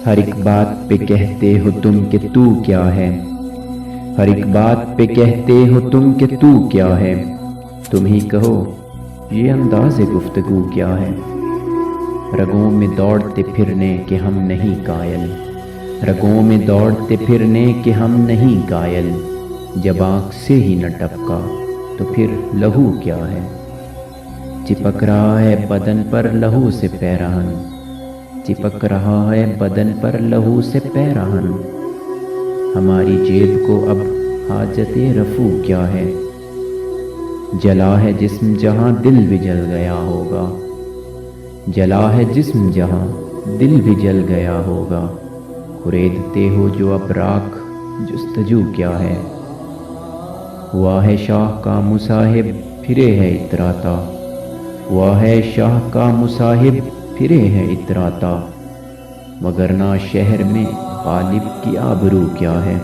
ہر ایک بات پہ کہتے ہو تم کہ تو کیا ہے، ہر ایک بات پہ کہتے ہو تم کہ تو کیا ہے، تم ہی کہو یہ انداز گفتگو کیا ہے۔ رگوں میں دوڑتے پھرنے کہ ہم نہیں قائل، رگوں میں دوڑتے پھرنے کہ ہم نہیں قائل، جب آنکھ سے ہی نہ ٹپکا تو پھر لہو کیا ہے۔ چپک رہا ہے بدن پر لہو سے پیرہن، چپک رہا ہے بدن پر لہو سے پیرہن، ہماری جیب کو اب حاجت رفو کیا ہے۔ جلا ہے جسم جہاں دل بھی جل گیا ہوگا، جلا ہے جسم جہاں دل بھی جل گیا ہوگا، خریدتے ہو جو اب راکھ جستجو کیا ہے۔ ہوا ہے شاہ کا مصاحب پھرے ہے اتراتا، ہوا ہے شاہ کا مصاحب پھرے ہے اتراتا، وگرنہ شہر میں غالب کی آبرو کیا ہے۔